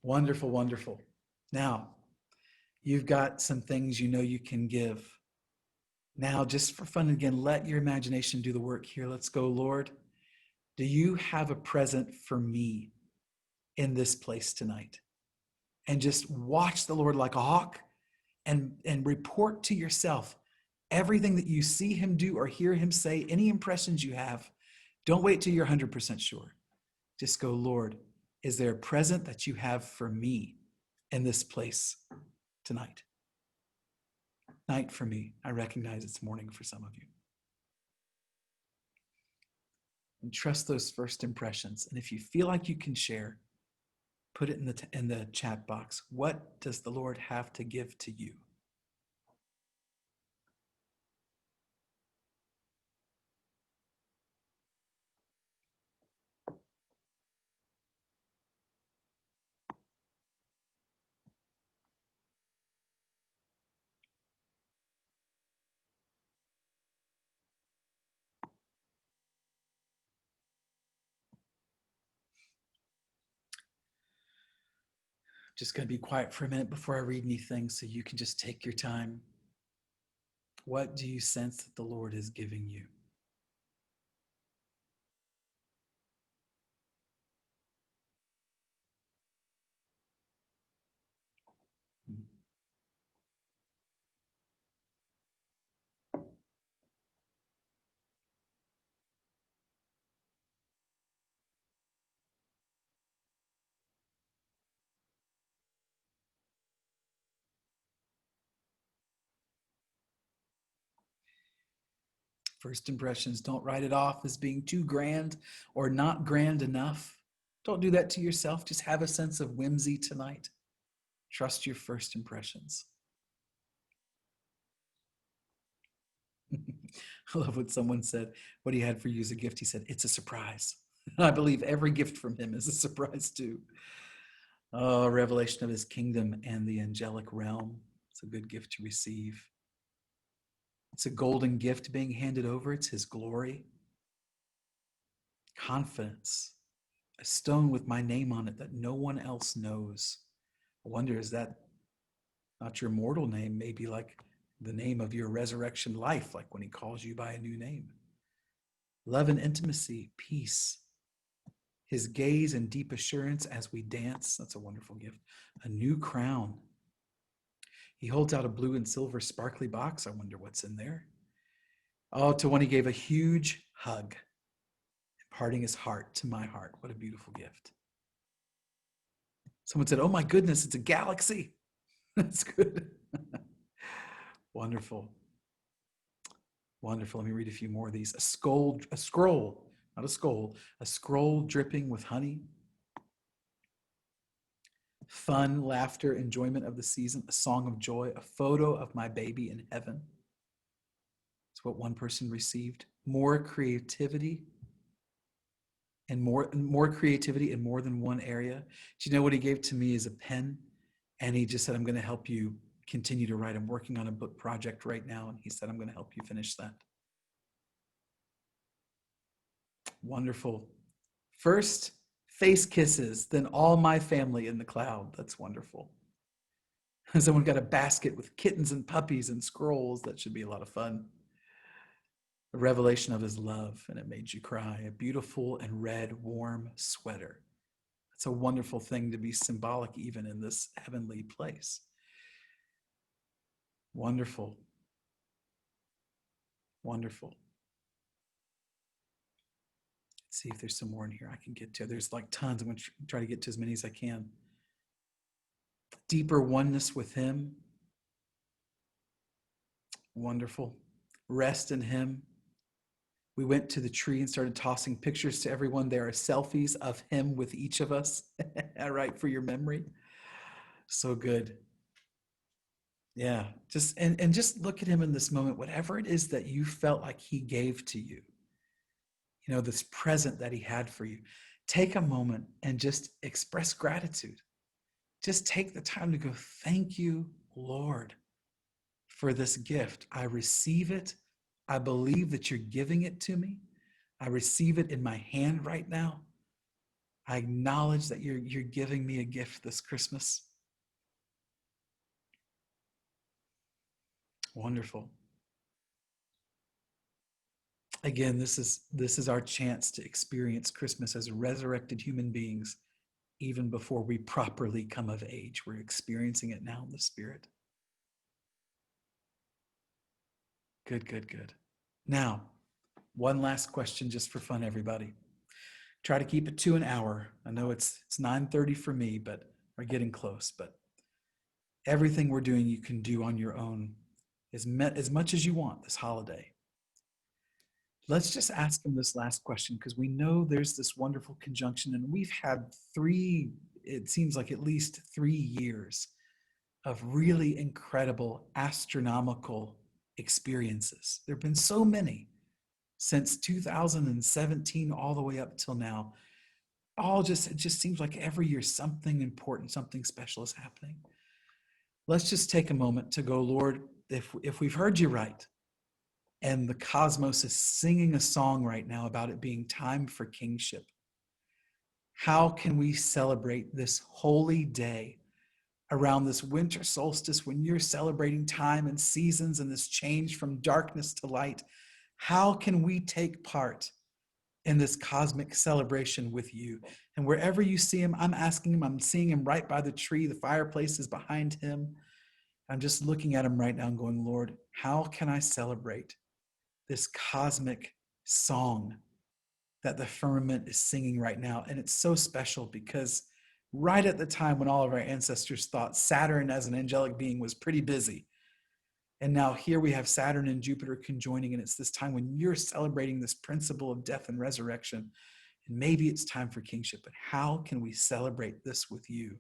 Speaker 1: Wonderful, wonderful. Now, you've got some things you know you can give. Now, just for fun again, let your imagination do the work here. Let's go, Lord. Do you have a present for me in this place tonight? And just watch the Lord like a hawk and report to yourself everything that you see him do or hear him say, any impressions you have. Don't wait till you're 100% sure. Just go, Lord, is there a present that you have for me in this place tonight? Night for me. I recognize it's morning for some of you. And trust those first impressions. And if you feel like you can share, put it in the chat box. What does the Lord have to give to you? Just going to be quiet for a minute before I read anything so you can just take your time. What do you sense that the Lord is giving you? First impressions, don't write it off as being too grand or not grand enough. Don't do that to yourself. Just have a sense of whimsy tonight. Trust your first impressions. I love what someone said, what he had for you as a gift. He said, it's a surprise. I believe every gift from him is a surprise too. Oh, revelation of his kingdom and the angelic realm. It's a good gift to receive. It's a golden gift being handed over. It's his glory. Confidence. A stone with my name on it that no one else knows. I wonder, is that not your mortal name? Maybe like the name of your resurrection life, like when he calls you by a new name. Love and intimacy, peace. His gaze and deep assurance as we dance. That's a wonderful gift. A new crown. He holds out a blue and silver sparkly box. I wonder what's in there. Oh, to one he gave a huge hug, imparting his heart to my heart. What a beautiful gift. Someone said, oh my goodness, it's a galaxy. That's good. Wonderful. Wonderful. Let me read a few more of these. A scroll, not a skull, a scroll dripping with honey. Fun, laughter, enjoyment of the season, a song of joy, a photo of my baby in heaven. That's what one person received. More creativity and more creativity in more than one area. Do you know what he gave to me is a pen? And he just said, I'm going to help you continue to write. I'm working on a book project right now. And he said, I'm going to help you finish that. Wonderful. First, face kisses, then all my family in the cloud. That's wonderful. Someone got a basket with kittens and puppies and scrolls. That should be a lot of fun. A revelation of his love, and it made you cry. A beautiful and red, warm sweater. It's a wonderful thing to be symbolic even in this heavenly place. Wonderful. Wonderful. Let's see if there's some more in here I can get to. There's like tons. I'm going to try to get to as many as I can. Deeper oneness with him. Wonderful. Rest in him. We went to the tree and started tossing pictures to everyone. There are selfies of him with each of us. All right, for your memory. So good. Yeah, just and just look at him in this moment. Whatever it is that you felt like he gave to you, you know, this present that he had for you, take a moment and just express gratitude. Just take the time to go, thank you, Lord, for this gift. I receive it. I believe that you're giving it to me. I receive it in my hand right now. I acknowledge that you're giving me a gift this Christmas. Wonderful. Again, this is our chance to experience Christmas as resurrected human beings, even before we properly come of age. We're experiencing it now in the Spirit. Good, good, good. Now, one last question just for fun, everybody. Try to keep it to an hour. I know it's 9:30 for me, but we're getting close. But everything we're doing, you can do on your own as much as you want this holiday. Let's just ask him this last question, because we know there's this wonderful conjunction, and we've had it seems like at least 3 years of really incredible astronomical experiences. There have been so many since 2017 all the way up till now. It just seems like every year something important, something special is happening. Let's just take a moment to go, Lord, if we've heard you right, and the cosmos is singing a song right now about it being time for kingship, how can we celebrate this holy day around this winter solstice when you're celebrating time and seasons and this change from darkness to light. How can we take part in this cosmic celebration with you? And wherever you see him, I'm asking him, I'm seeing him right by the tree. The fireplace is behind him. I'm just looking at him right now and going, Lord, how can I celebrate this cosmic song that the firmament is singing right now? And it's so special because right at the time when all of our ancestors thought Saturn as an angelic being was pretty busy, and now here we have Saturn and Jupiter conjoining, and it's this time when you're celebrating this principle of death and resurrection. And maybe it's time for kingship, but how can we celebrate this with you?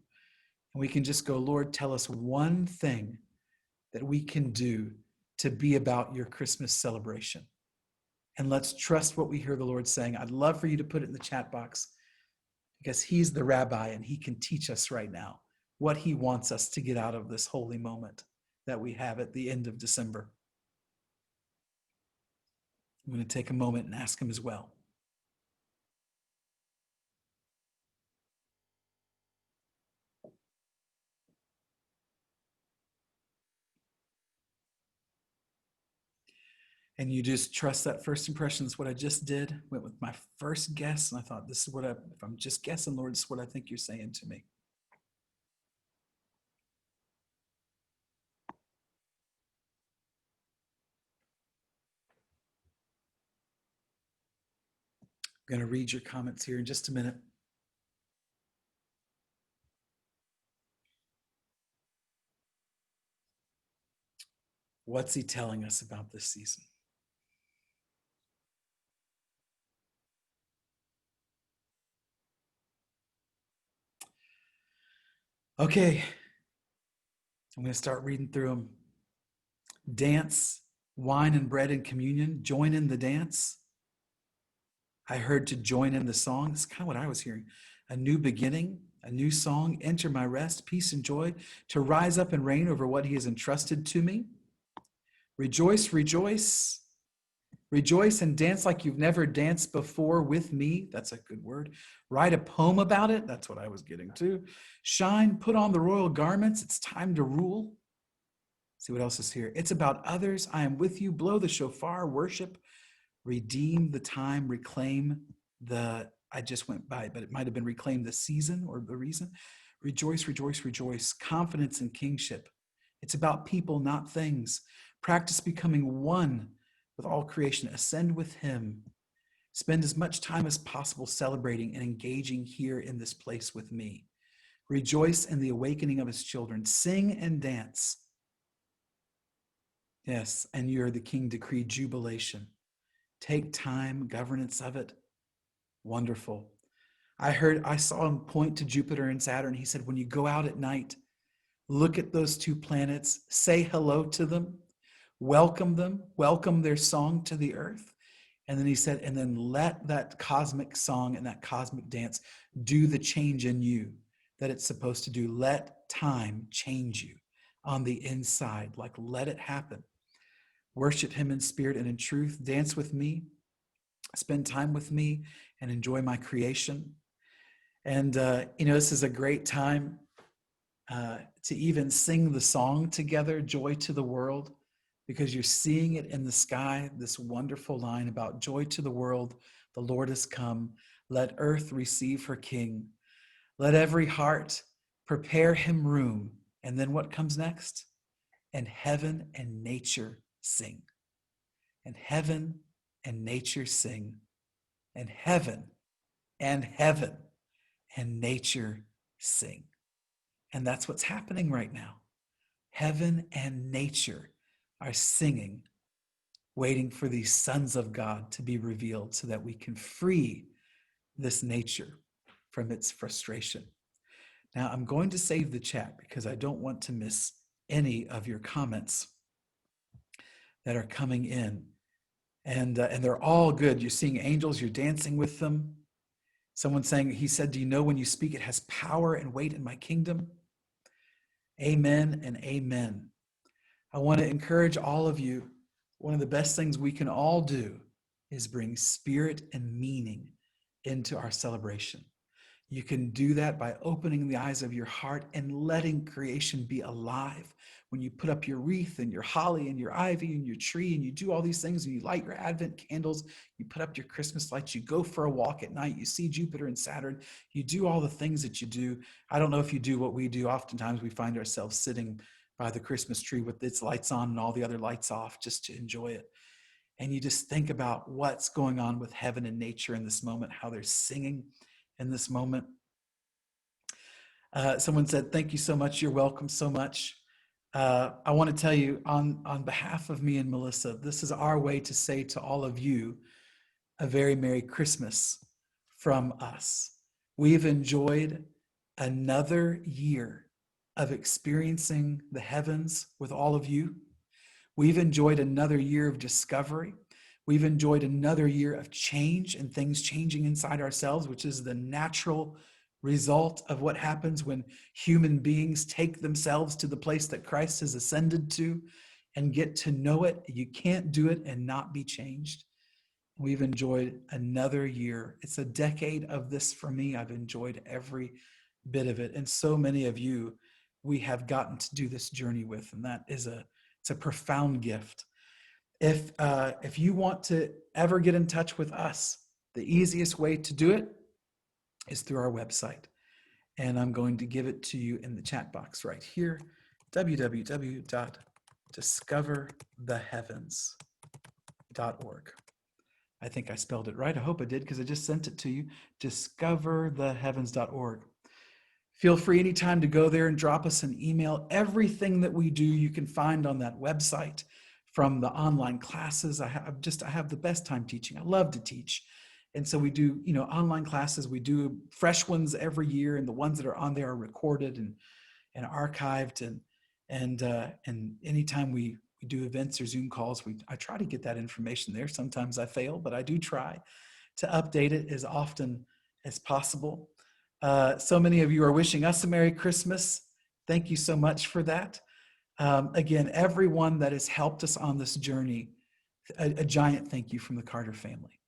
Speaker 1: And we can just go, Lord, tell us one thing that we can do to be about your Christmas celebration. And let's trust what we hear the Lord saying. I'd love for you to put it in the chat box because he's the rabbi and he can teach us right now what he wants us to get out of this holy moment that we have at the end of December. I'm going to take a moment and ask him as well. And you just trust that first impression. That's what I just did. Went with my first guess, and I thought, this is what if I'm just guessing, Lord, this is what I think you're saying to me. I'm going to read your comments here in just a minute. What's he telling us about this season? Okay, I'm going to start reading through them. Dance, wine and bread and communion. Join in the dance. I heard to join in the song. That's kind of what I was hearing. A new beginning, a new song. Enter my rest, peace and joy. To rise up and reign over what he has entrusted to me. Rejoice, rejoice. Rejoice and dance like you've never danced before with me. That's a good word. Write a poem about it. That's what I was getting to. Shine, put on the royal garments. It's time to rule. See what else is here. It's about others. I am with you. Blow the shofar, worship, redeem the time, reclaim the, I just went by it, but it might have been reclaim the season or the reason. Rejoice, rejoice, rejoice. Confidence in kingship. It's about people, not things. Practice becoming one with all creation. Ascend with him. Spend as much time as possible celebrating and engaging here in this place with me. Rejoice in the awakening of his children. Sing and dance. Yes, and you're the king decreed jubilation. Take time, governance of it. Wonderful. I saw him point to Jupiter and Saturn. He said, when you go out at night, look at those two planets, say hello to them, welcome their song to the earth. And then he said, and then let that cosmic song and that cosmic dance do the change in you that it's supposed to do. Let time change you on the inside, like let it happen. Worship him in spirit and in truth. Dance with me, spend time with me, and enjoy my creation. And, this is a great time to even sing the song together, Joy to the World, because you're seeing it in the sky, this wonderful line about joy to the world, the Lord has come. Let earth receive her King. Let every heart prepare him room. And then what comes next? And heaven and nature sing. And heaven and nature sing. And heaven and nature sing. And that's what's happening right now. Heaven and nature are singing, waiting for these sons of God to be revealed so that we can free this nature from its frustration. Now, I'm going to save the chat because I don't want to miss any of your comments that are coming in. And they're all good. You're seeing angels, you're dancing with them. Someone saying, he said, do you know when you speak, it has power and weight in my kingdom? Amen and amen. I want to encourage all of you. One of the best things we can all do is bring spirit and meaning into our celebration. You can do that by opening the eyes of your heart and letting creation be alive. When you put up your wreath and your holly and your ivy and your tree and you do all these things and you light your Advent candles, you put up your Christmas lights, you go for a walk at night, you see Jupiter and Saturn, you do all the things that you do. I don't know if you do what we do. Oftentimes we find ourselves sitting by the Christmas tree with its lights on and all the other lights off just to enjoy it. And you just think about what's going on with heaven and nature in this moment, how they're singing in this moment. Someone said, thank you so much. You're welcome so much. I want to tell you on behalf of me and Melissa, this is our way to say to all of you a very Merry Christmas from us. We've enjoyed another year of experiencing the heavens with all of you. We've enjoyed another year of discovery. We've enjoyed another year of change and things changing inside ourselves, which is the natural result of what happens when human beings take themselves to the place that Christ has ascended to and get to know it. You can't do it and not be changed. We've enjoyed another year. It's a decade of this for me. I've enjoyed every bit of it. And so many of you, we have gotten to do this journey with, and that is it's a profound gift. If you want to ever get in touch with us, the easiest way to do it is through our website. And I'm going to give it to you in the chat box right here, www.discovertheheavens.org. I think I spelled it right. I hope I did because I just sent it to you, discovertheheavens.org. Feel free anytime to go there and drop us an email. Everything that we do, you can find on that website, from the online classes. I have the best time teaching. I love to teach. And so we do, online classes. We do fresh ones every year, and the ones that are on there are recorded and archived. And anytime we do events or Zoom calls, I try to get that information there. Sometimes I fail, but I do try to update it as often as possible. So many of you are wishing us a Merry Christmas. Thank you so much for that. Again, everyone that has helped us on this journey, a giant thank you from the Carter family.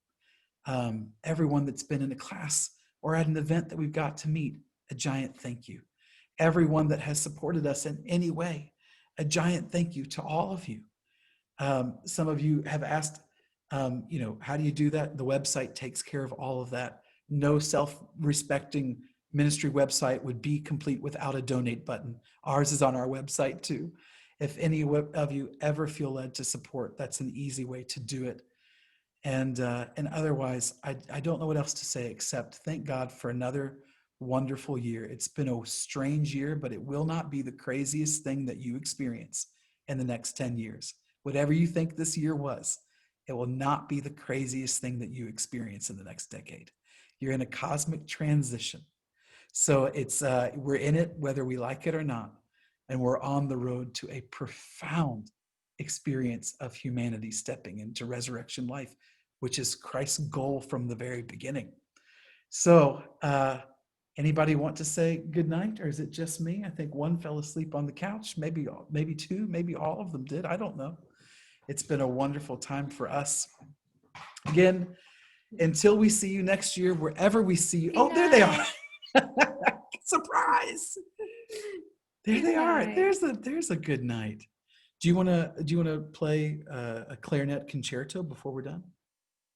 Speaker 1: Everyone that's been in a class or at an event that we've got to meet, a giant thank you. Everyone that has supported us in any way, a giant thank you to all of you. Some of you have asked, how do you do that? The website takes care of all of that. No self-respecting ministry website would be complete without a donate button. Ours is on our website too. If any of you ever feel led to support, that's an easy way to do it. And otherwise, I don't know what else to say except thank God for another wonderful year. It's been a strange year, but it will not be the craziest thing that you experience in the next 10 years. Whatever you think this year was, it will not be the craziest thing that you experience in the next decade. You're in a cosmic transition. So we're in it whether we like it or not. And we're on the road to a profound experience of humanity stepping into resurrection life, which is Christ's goal from the very beginning. So anybody want to say good night, or is it just me? I think one fell asleep on the couch, maybe two, maybe all of them did. I don't know. It's been a wonderful time for us. Again, until we see you next year, wherever we see you. Oh, there they are. Surprise. There they are. There's a good night. Do you want to play a clarinet concerto before we're done?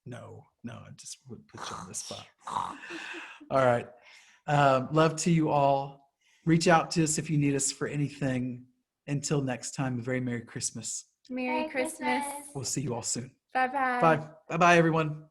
Speaker 1: No, I just would put you on the spot. All right. Love to you all. Reach out to us if you need us for anything. Until next time, a very Merry Christmas.
Speaker 2: Merry Christmas.
Speaker 1: We'll see you all soon.
Speaker 2: Bye-bye.
Speaker 1: Bye. Bye-bye, everyone.